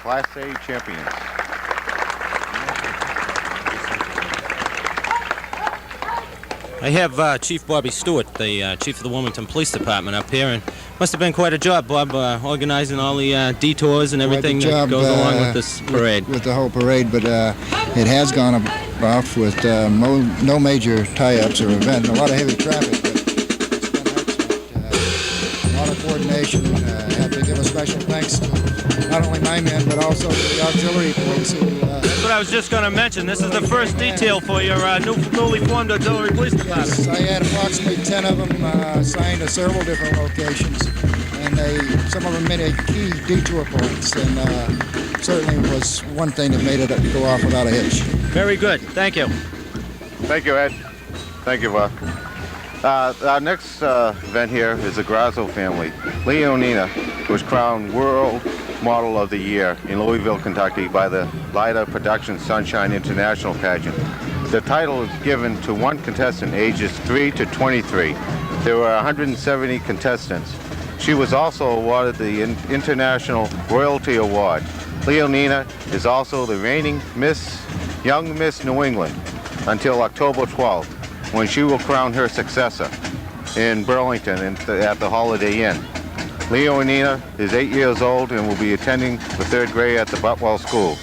Class A champions. I have Chief Bobby Stewart, the chief of the Wilmington Police Department, up here, and must have been quite a job, Bob, organizing all the detours and everything that goes along with this parade. With the whole parade, but it has gone off with no major tie-ups or event, a lot of heavy traffic, but it's been excellent. A lot of coordination. Have to give a special thanks to not only my men, but also to the auxiliary police who... That's what I was just going to mention. This is the first detail for your newly formed auxiliary police department. Yes, I had approximately 10 of them assigned to several different locations, and some of them made key detour points, and certainly was one thing that made it go off without a hitch. Very good. Thank you. Thank you, Ed. Thank you, Bob. Our next event here is the Grazo family. Leonina was crowned World Model of the Year in Louisville, Kentucky by the Lida Productions Sunshine International pageant. The title is given to one contestant ages 3 to 23. There were 170 contestants. She was also awarded the International Royalty Award. Leonina is also the reigning Young Miss New England until October 12th, when she will crown her successor in Burlington at the Holiday Inn. Leonina is 8 years old and will be attending the 3rd grade at the Butwell School.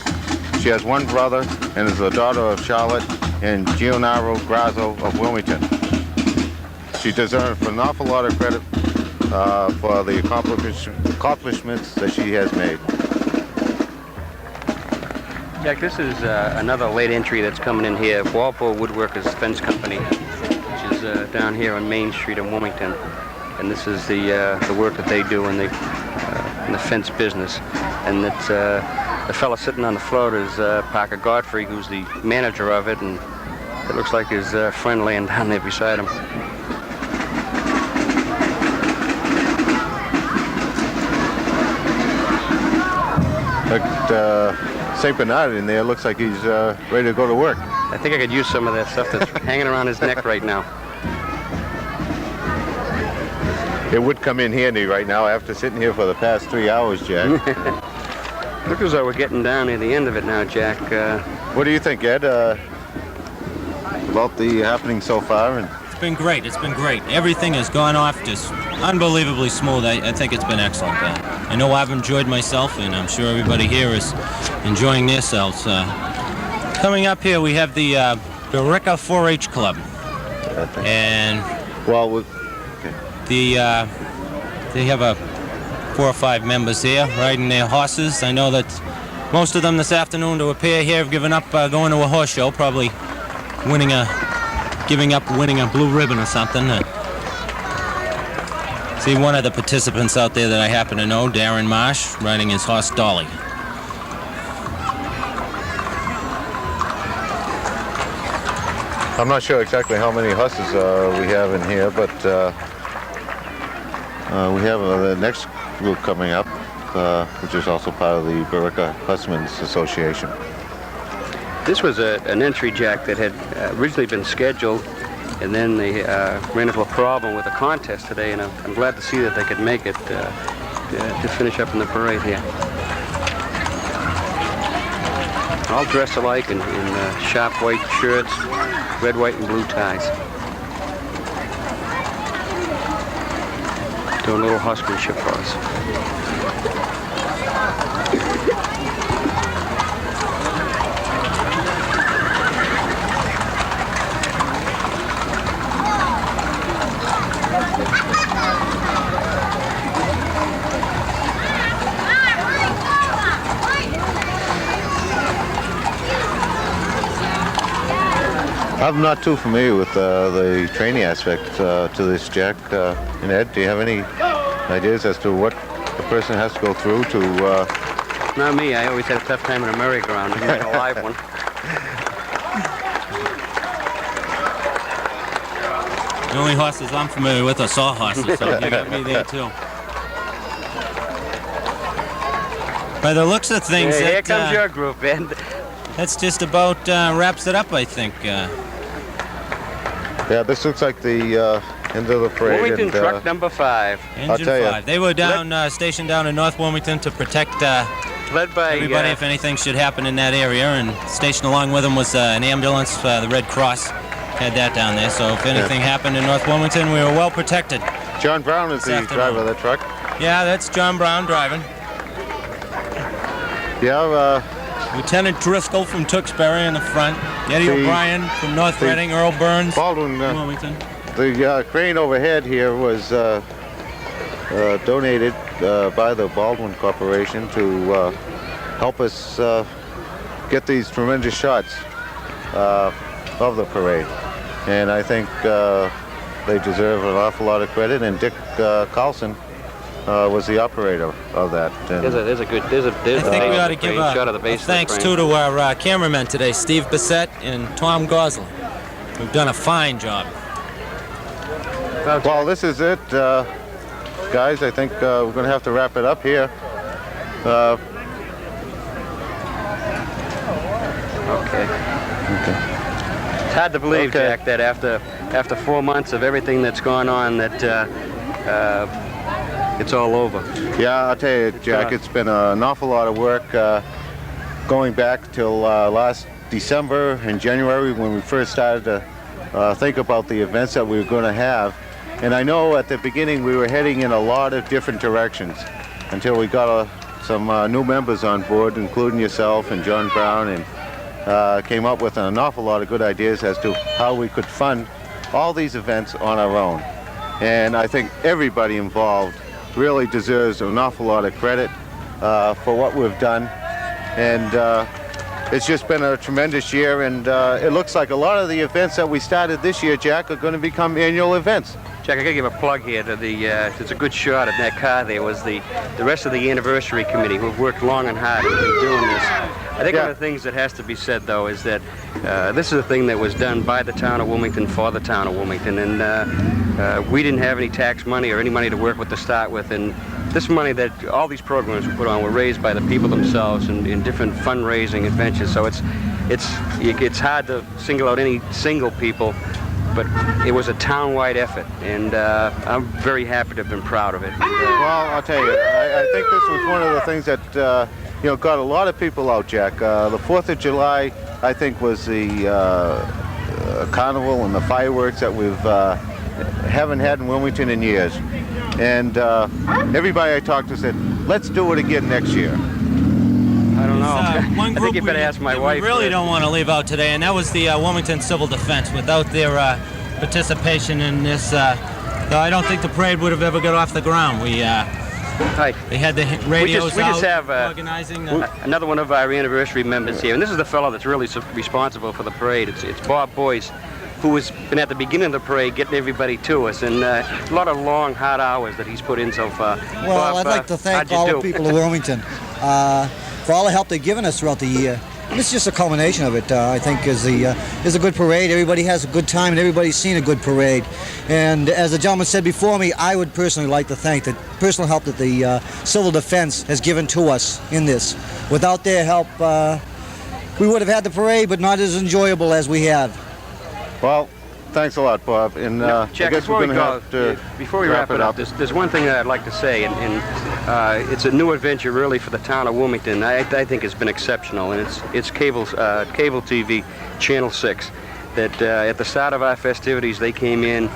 She has one brother and is the daughter of Charlotte and Gionaro Grazo of Wilmington. She deserves an awful lot of credit for the accomplishments that she has made. Jack, this is another late entry that's coming in here. Walpole Woodworkers Fence Company, which is down here on Main Street in Wilmington. And this is the work that they do in the fence business. And it's the fellow sitting on the float is Parker Godfrey, who's the manager of it, and it looks like his friend laying down there beside him. St. Bernard in there looks like he's ready to go to work. I think I could use some of that stuff that's hanging around his neck right now. It would come in handy right now after sitting here for the past 3 hours, Jack. Look as though we're getting down near the end of it now, Jack. What do you think, Ed, about the happening so far? It's been great. It's been great. Everything has gone off just unbelievably smooth. I think it's been excellent. I know I've enjoyed myself, and I'm sure everybody here is enjoying themselves. Coming up here, we have the Billerica 4-H Club, and well, they have 4 or 5 members here riding their horses. I know that most of them this afternoon to appear here have given up going to a horse show, probably giving up winning a blue ribbon or something. See one of the participants out there that I happen to know, Darren Marsh, riding his horse Dolly. I'm not sure exactly how many horses we have in here, but we have the next group coming up, which is also part of the Billerica Husbands Association. This was an entry, Jack, that had originally been scheduled, and then they ran into a problem with a contest today, and I'm glad to see that they could make it to finish up in the parade here. All dressed alike in sharp white shirts, red, white, and blue ties. Doing a little husbandship for us. I'm not too familiar with the training aspect to this, Jack. And Ed, do you have any ideas as to what a person has to go through to... Not me. I always had a tough time in a merry-go-round. I need a live one. The only horses I'm familiar with are sawhorses, so you got me there too. By the looks of things, hey, here comes your group, Ed. That's just about wraps it up, I think. Yeah, this looks like the end of the parade. Wilmington truck number 5. Engine 5. They were down stationed down in North Wilmington to protect led by everybody if anything should happen in that area, and stationed along with them was an ambulance, the Red Cross had that down there, so if anything happened in North Wilmington, we were well protected. John Brown is the driver of the truck. Yeah, that's John Brown driving. Yeah, Lieutenant Driscoll from Tewksbury in the front, Eddie O'Brien from North Reading, Earl Burns Baldwin, from Wilmington. the crane overhead here was donated by the Baldwin Corporation to help us get these tremendous shots of the parade. And I think they deserve an awful lot of credit, and Dick Carlson was the operator of that. And There's a I think we ought to give shot of the a base thanks of the to our cameramen today, Steve Bissett and Tom Gosling, who've done a fine job. well, this is it, guys. I think we're going to have to wrap it up here. Okay. It's hard to believe, Jack, that after 4 months of everything that's gone on, that it's all over. Yeah, I'll tell you, Jack, it's been an awful lot of work going back till last December and January when we first started to think about the events that we were going to have. And I know at the beginning we were heading in a lot of different directions until we got some new members on board, including yourself and John Brown, and came up with an awful lot of good ideas as to how we could fund all these events on our own. And I think everybody involved really deserves an awful lot of credit for what we've done. And it's just been a tremendous year, and it looks like a lot of the events that we started this year, Jack, are going to become annual events. Jack, I gotta give a plug here to the, it's a good shot of that car there, was the rest of the anniversary committee who have worked long and hard in doing this. I think one of the things that has to be said, though, is that this is a thing that was done by the town of Wilmington for the town of Wilmington, and we didn't have any tax money or any money to work with to start with, and this money that all these programs were put on were raised by the people themselves in different fundraising adventures, so it's hard to single out any single people, but it was a town-wide effort, and I'm very happy to have been proud of it. Well, I'll tell you, I think this was one of the things that got a lot of people out, Jack. The 4th of July, I think, was the carnival and the fireworks that we've haven't had in Wilmington in years. And everybody I talked to said, let's do it again next year. I don't know. One I think you better ask my wife. We really don't want to leave out today, and that was the Wilmington Civil Defense. Without their participation in this, though I don't think the parade would have ever got off the ground. They had the radios we just out have organizing. Another one of our anniversary members here, and this is the fellow that's really responsible for the parade. It's Bob Boyce, who has been at the beginning of the parade getting everybody to us, and a lot of long, hard hours that he's put in so far. Well, Bob, I'd like to thank all the people of Wilmington for all the help they've given us throughout the year. And it's just a culmination of it, I think, is a good parade. Everybody has a good time, and everybody's seen a good parade. And as the gentleman said before me, I would personally like to thank the personal help that the Civil Defense has given to us in this. Without their help, we would have had the parade, but not as enjoyable as we have. Well, thanks a lot, Bob. And Jack, I guess we're going to have to before we wrap it up, there's one thing that I'd like to say, and it's a new adventure really for the town of Wilmington. I think it's been exceptional, and it's cable TV, Channel 6, that at the start of our festivities, they came in,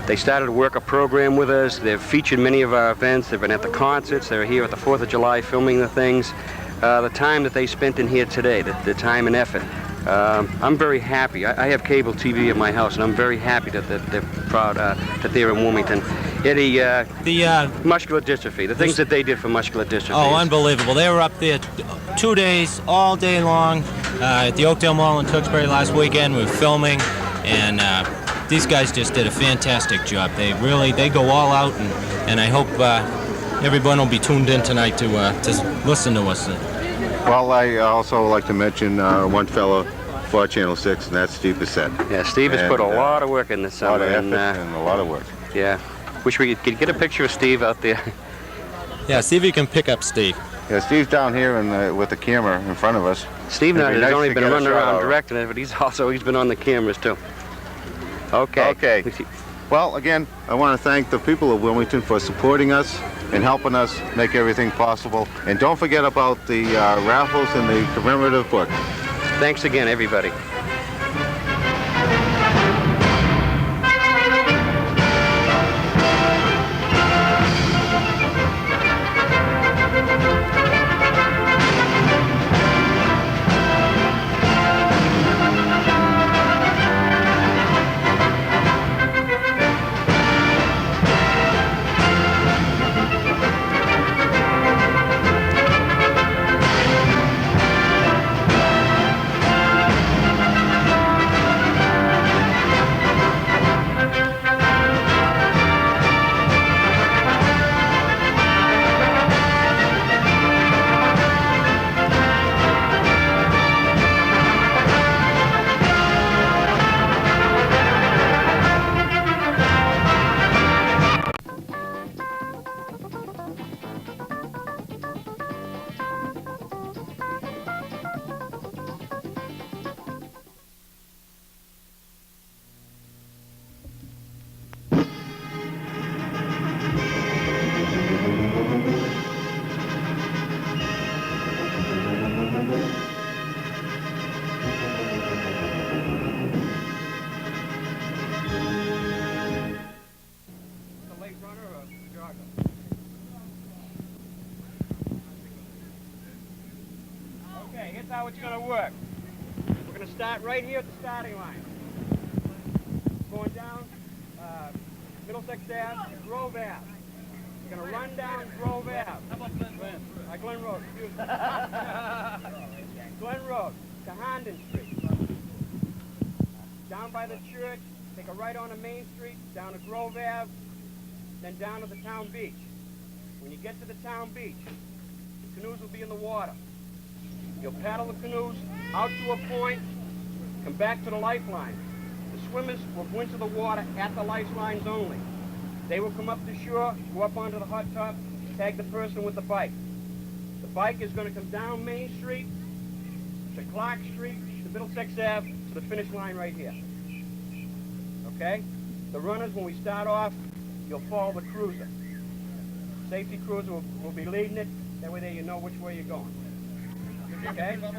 they started to work a program with us. They've featured many of our events. They've been at the concerts. They're here at the 4th of July filming the things. The time that they spent in here today, the time and effort, I'm very happy. I have cable TV at my house, and I'm very happy that they're proud that they're in Wilmington. Eddie, the muscular dystrophy, the things that they did for muscular dystrophy. Oh, unbelievable. They were up there 2 days, all day long, at the Oakdale Mall in Tewksbury last weekend. We were filming, and these guys just did a fantastic job. They go all out, and I hope everyone will be tuned in tonight to listen to us. Well, I also like to mention one fellow for Channel 6, and that's Steve Bissett. Yeah, Steve has put a lot of work in this summer. A lot of effort and a lot of work. Yeah. Wish we could get a picture of Steve out there. Yeah, see if you can pick up Steve. Yeah, Steve's down here with the camera in front of us. Steve has nice only to been get a running shot around of him. directing it, but he's been on the cameras too. Okay. Okay. Well, again, I want to thank the people of Wilmington for supporting us and helping us make everything possible. And don't forget about the raffles and the commemorative book. Thanks again, everybody. Okay, here's how it's going to work. We're going to start right here at the starting line. Going down Middlesex Ave, Grove Ave. We're going to run down Grove Ave. How about Glen Road, excuse me. Glen Road to Herndon Street. Down by the church, take a right onto Main Street, down to Grove Ave, then down to the town beach. When you get to the town beach, the canoes will be in the water. You'll paddle the canoes out to a point, come back to the lifeline. The swimmers will go into the water at the lifelines only. They will come up to shore, go up onto the hot tub, tag the person with the bike. The bike is going to come down Main Street, to Clark Street, to Middlesex Ave, to the finish line right here. Okay? The runners, when we start off, you'll follow the cruiser. Safety cruiser will be leading it. That way there you know which way you're going. Okay? Huh?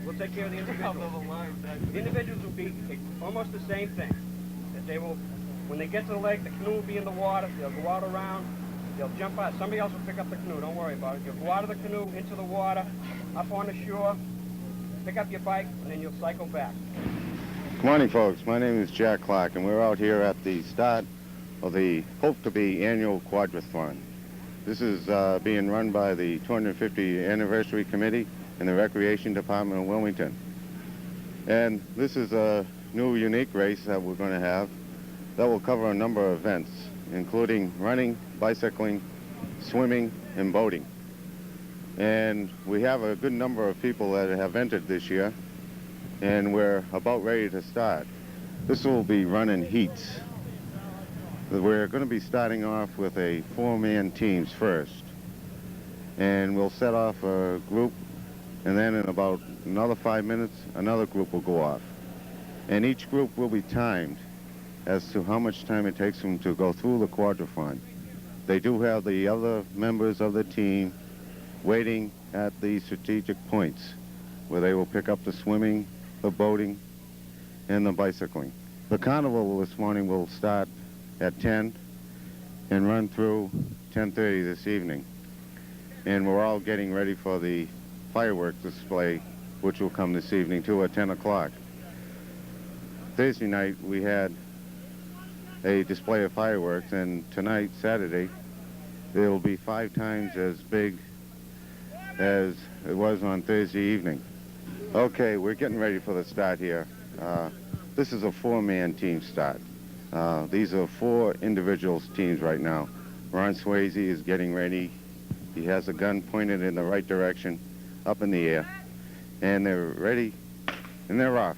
We'll take care of the individuals. The individuals will be almost the same thing. That they will, when they get to the lake, the canoe will be in the water. They'll go out around. They'll jump out. Somebody else will pick up the canoe. Don't worry about it. You'll go out of the canoe into the water, up on the shore, pick up your bike, and then you'll cycle back. Good morning, folks. My name is Jack Clark, and we're out here at the start of the hope-to-be annual quadrathon. This is being run by the 250 Anniversary Committee and the Recreation Department of Wilmington. And this is a new, unique race that we're going to have that will cover a number of events, including running, bicycling, swimming, and boating. And we have a good number of people that have entered this year, and we're about ready to start. This will be run in heats. We're going to be starting off with a 4-man teams first, and we'll set off a group, and then in about another 5 minutes another group will go off, and each group will be timed as to how much time it takes them to go through the quadrathon. They do have the other members of the team waiting at the strategic points where they will pick up the swimming, the boating, and the bicycling. The carnival this morning will start at 10 and run through 10:30 this evening. And we're all getting ready for the fireworks display, which will come this evening too at 10 o'clock. Thursday night we had a display of fireworks, and tonight, Saturday, it'll be 5 times as big as it was on Thursday evening. Okay, we're getting ready for the start here. This is a 4-man team start. These are 4 individuals teams right now. Ron Swayze is getting ready. He has a gun pointed in the right direction, up in the air. And they're ready, and they're off.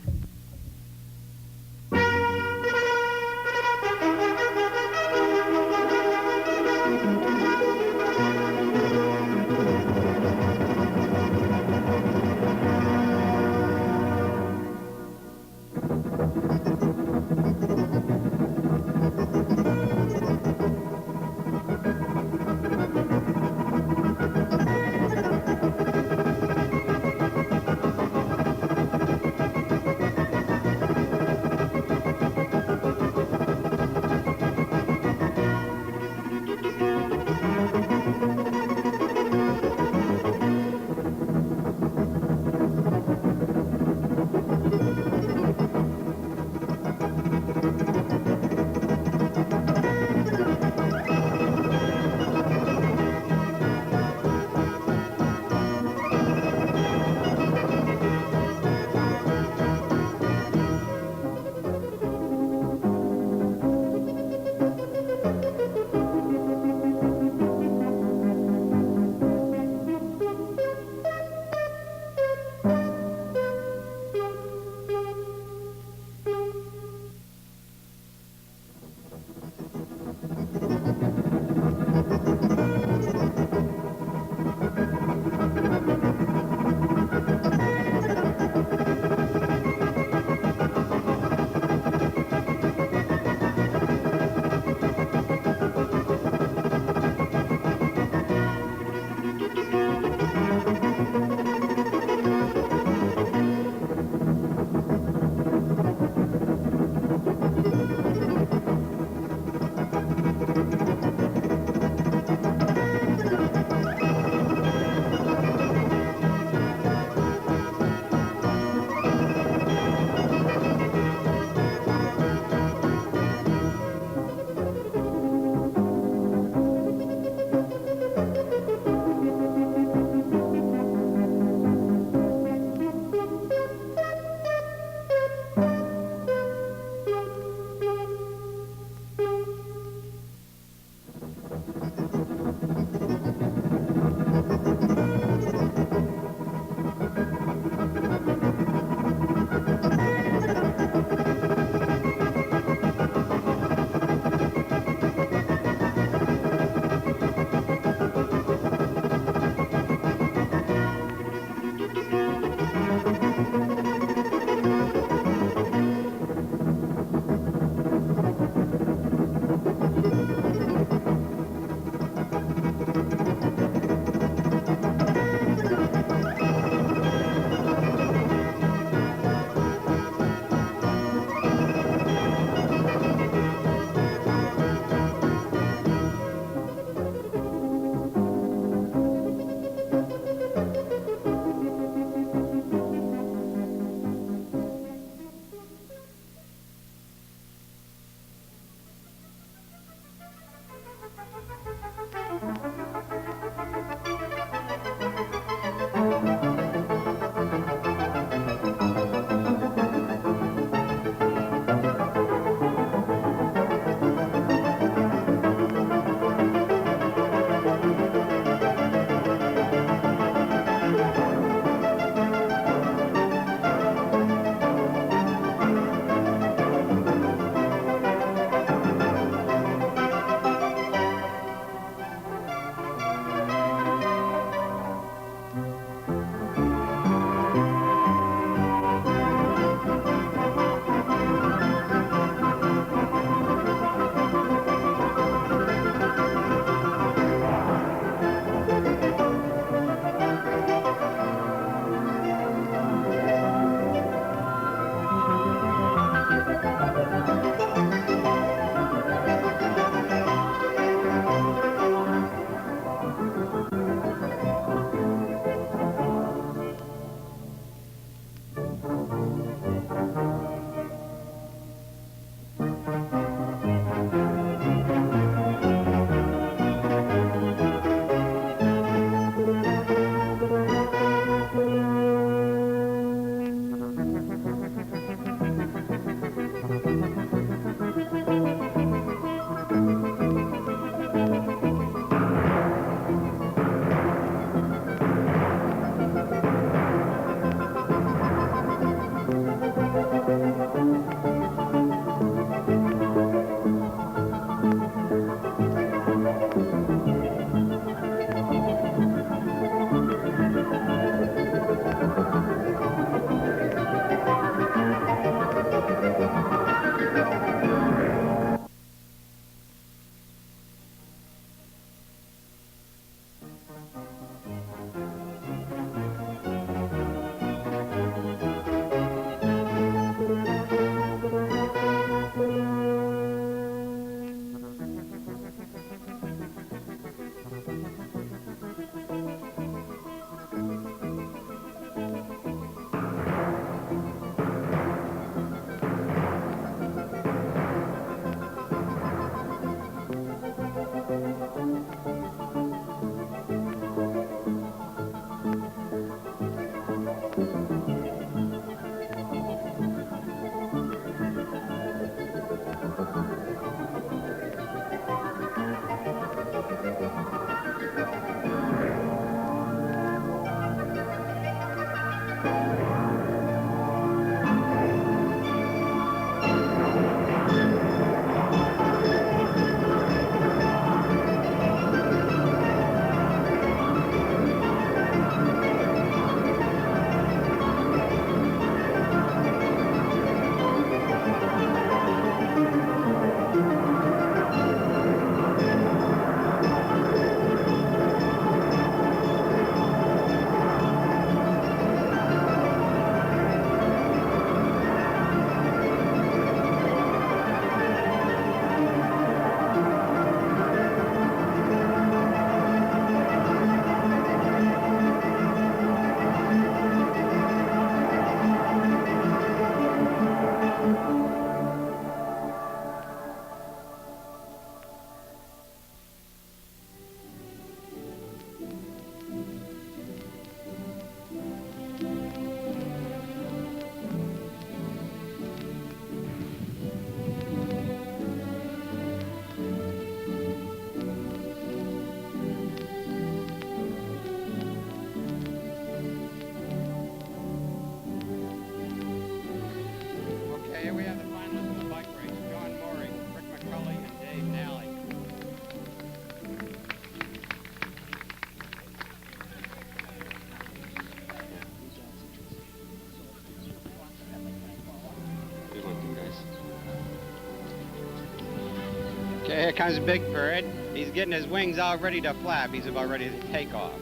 Okay, here comes Big Bird. He's getting his wings all ready to flap. He's about ready to take off.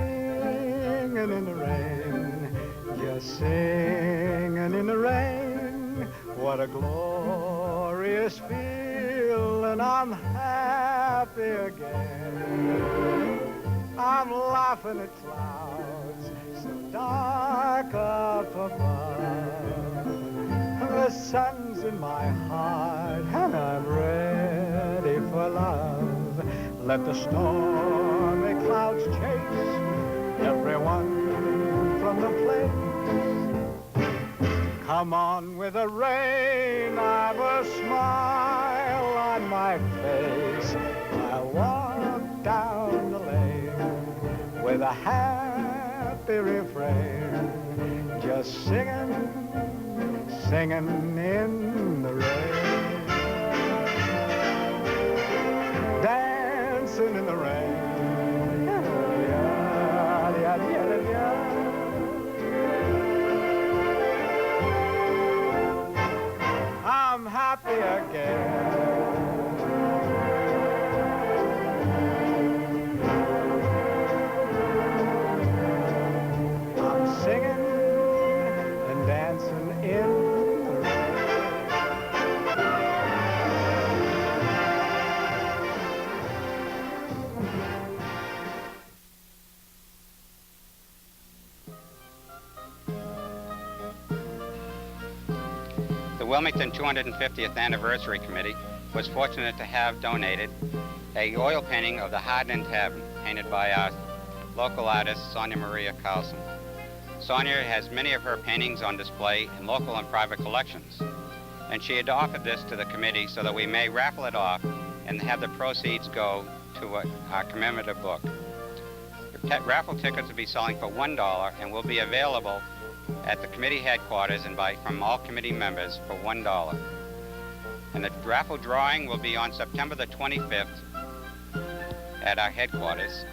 singing in the rain, just singing in the rain. What a glorious feeling, I'm happy again. I'm laughing at clouds so dark up above. The sun's in my heart and I'm ready for love. Let the stormy clouds chase everyone from the place. Come on with the rain, I've a smile on my face. I'll walk down the lane with a happy refrain, just singing, singing in the rain, dancing in the rain. I'm happy again. I'm singing and dancing in the rain. The Wilmington 250th Anniversary Committee was fortunate to have donated a oil painting of the Hardin Tavern, painted by our local artist, Sonia Maria Carlson. Sonia has many of her paintings on display in local and private collections, and she had offered this to the committee so that we may raffle it off and have the proceeds go to our commemorative book. The raffle tickets will be selling for $1 and will be available at the committee headquarters and from all committee members for $1. And the raffle drawing will be on September the 25th at our headquarters.